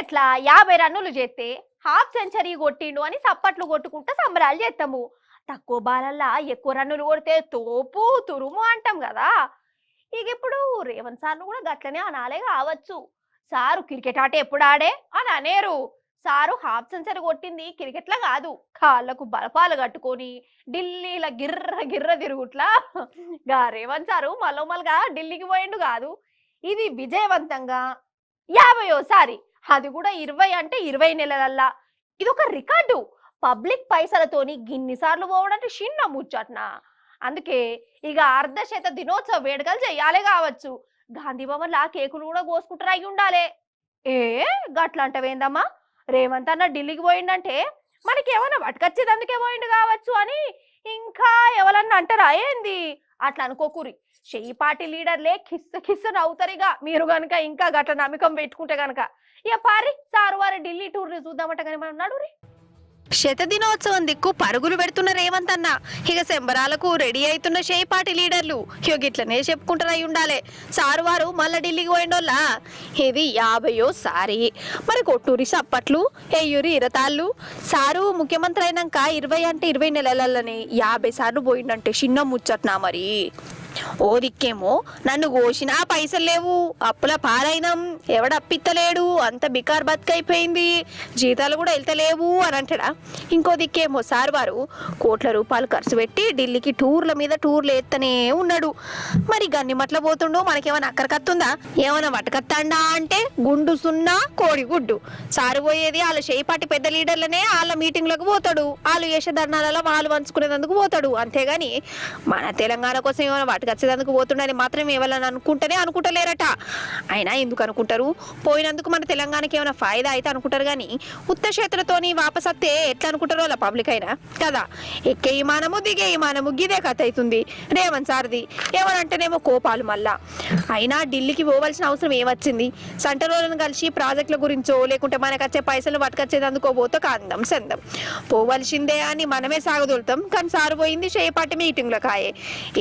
ఎట్లా 50 రన్నులు చేస్తే half century కొట్టిండు అని సప్పట్లు కొట్టుకుంటూ సంబరాలు చేస్తాము. తక్కువ బాలల్లా ఎక్కువ రన్నులు కొడితే తోపు తురుము అంటాం కదా. ఇక ఇప్పుడు రేవంత్ సార్ను కూడా గట్లనే అనాలే కావచ్చు. సారు క్రికెట్ ఆట ఎప్పుడు ఆడే అని అనేరు. సారు హాఫ్ సెంచరీ కొట్టింది క్రికెట్లా కాదు, కాళ్ళకు బలపాలు కట్టుకొని ఢిల్లీల గిర్ర గిర్ర తిరుగుట్లా. గా రేవంత్ సారు మలోమల్గా ఢిల్లీకి పోయిండు కాదు, ఇది విజయవంతంగా 50వ సారి, అది కూడా 20 అంటే 20 నెలలల్లా. ఇది ఒక రికార్డు. పబ్లిక్ పైసలతోని గిన్నిసార్లు పోవడంటే చిన్న ముచ్చట్నా. అందుకే ఇక అర్ధశత దినోత్సవ వేడుకలు చెయ్యాలే కావచ్చు. గాంధీ భవన్లా కేకులు కూడా కోసుకుంటారు అయి ఉండాలే. ఏ గట్లంటవేందమ్మా, రేవంత్ అన్న ఢిల్లీకి పోయిండంటే మనకేమన్నా పట్టుకొచ్చేది అందుకే పోయిండు కావచ్చు అని ఇంకా ఎవరన్నా అంటారా ఏంది? అట్లా అనుకోకూరి. చెయ్యి పార్టీ లీడర్లే కిస్సు కిస్సు నవ్వుతారిగా మీరు గనక ఇంకా గట్ల నమ్మకం పెట్టుకుంటే గనక. ఇక పారి సారు వారి ఢిల్లీ టూర్ ని చూద్దామట కానీ మనం నడురి. శతదినోత్సవం దిక్కు పరుగులు పెడుతున్న రేవంత్ అన్న ఇక సంబరాలకు రెడీ అవుతున్న షేపాటి లీడర్లు ఇక గిట్లనే చెప్పుకుంటారై ఉండాలి. సారు వారు మళ్ళా ఢిల్లీకి పోయిండోళ్ళా. ఇది 50వ సారి. మరి కొట్టూరి సప్పట్లు ఎయ్యూరి ఇరతాళ్ళు. సారు ముఖ్యమంత్రి అయినాక 20 అంటే 20 నెలలనే 50 సార్లు పోయిండంటే చిన్న ముచ్చట్నా మరి. ఓ దిక్కేమో నన్ను కోసినా పైసలు లేవు, అప్పుల పాలైనం, ఎవడప్పిత్తలేడు, అంత బికార్ బతుకైపోయింది, జీతాలు కూడా వెళ్తలేవు అని అంటాడా. ఇంకో దిక్కేమో సార్ వారు కోట్ల రూపాయలు ఖర్చు పెట్టి ఢిల్లీకి టూర్ల మీద టూర్లు ఎత్తనే ఉన్నాడు. మరి గన్నిమట్ల పోతుండో మనకేమైనా అక్కడికత్తుందా, ఏమైనా వటకత్తాండా అంటే గుండు సున్నా కోడి గుడ్డు. సారు పోయేది వాళ్ళ చేపాటి పెద్ద లీడర్లనే వాళ్ళ మీటింగ్లకు పోతాడు, వాళ్ళు యశధర్నాలలో వాళ్ళు పంచుకునేందుకు పోతాడు. అంతేగాని మన తెలంగాణ కోసం ఏమైనా వచ్చేందుకు పోతుండని మాత్రం ఎవరైనా అనుకుంటలేరట. అయినా ఎందుకు అనుకుంటారు, పోయినందుకు మన తెలంగాణకి ఏమైనా ఫాయిదా అయితే అనుకుంటారు కానీ ఉత్త చేతులతోని వాపసత్తే ఎట్లా అనుకుంటారో అలా పబ్లిక్ అయినా కదా. ఎక్కే విమానము దిగే విమానము గిదే కథ అవుతుంది రేవంత్ సార్ది. ఏమనంటేనేమో కోపాలు మళ్ళా. అయినా ఢిల్లీకి పోవాల్సిన అవసరం ఏమొచ్చింది? సంటరోళ్ళను కలిసి ప్రాజెక్టుల గురించో లేకుంటే మనకు వచ్చే పైసలు పట్టుకొచ్చేదందుకో పోతే కాందం సందం. పోవలసిందే అని మనమే సాగదోలుతాం కానీ సారు పోయింది చేపాటి మీటింగ్లో కాయే.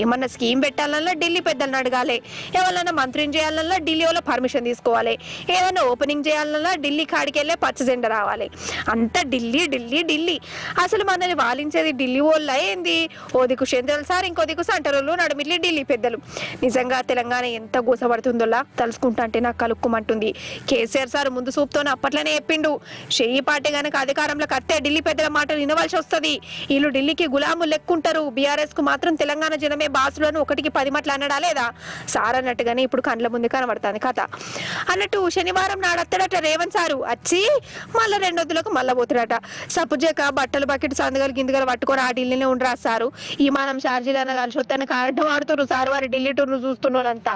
ఏమన్నా స్కీమ్ పెట్టాలన్నా ఢిల్లీ పెద్దలను అడగాలి, ఎవరన్నా మంత్రిని చేయాలన్నా ఢిల్లీ వాళ్ళ పర్మిషన్ తీసుకోవాలి, ఏదైనా ఓపెనింగ్ చేయాలన్నా ఢిల్లీ కాడికి వెళ్ళే పచ్చ జెండా రావాలి. అంతా ఢిల్లీ ఢిల్లీ ఢిల్లీ. అసలు మనల్ని వాలించేది ఢిల్లీ వాళ్ళ ఏంది? ఓ దిక్కు చంద్రులు సార్, ఇంకో దిక్కు సంటరోళ్ళు, నడుమిల్లి ఢిల్లీ పెద్దలు. నిజంగా తెలంగాణ ఎంత గోసపడుతుందోలా తలుసుకుంటా అంటే నాకు కలుక్కుమంటుంది. కేసీఆర్ సార్ ముందు సూపుతోనే అప్పట్లోనే చెప్పిండు, చెయ్యి పార్టీ గనక అధికారంలోకి వస్తే ఢిల్లీ పెద్దల మాటలు వినవలసి వస్తుంది, వీళ్ళు ఢిల్లీకి గులాములు లెక్కుంటారు, బీఆర్ఎస్ కు మాత్రం తెలంగాణ జనమే బాసులను 1కి 10 మాటలు అన్నడా లేదా సార్ అన్నట్టుగానే ఇప్పుడు కండ్ల ముందు కనబడుతుంది కథ. అన్నట్టు శనివారం నాడత్తడట రేవంత్ సారు, వచ్చి మళ్ళా 2 రోజులకు మళ్ళా పోతాడట. సప్పుజేక బట్టలు బకెట్ సందుగలు గిందుగలు పట్టుకొని ఆ ఢిల్లీనే ఉండరా సారు. ఈ మనం షార్జీలన్న కలిసి వస్తాను అడ్డం ఆడుతున్నారు సారు వారి ఢిల్లీ టూర్ ను చూస్తున్నారంతా.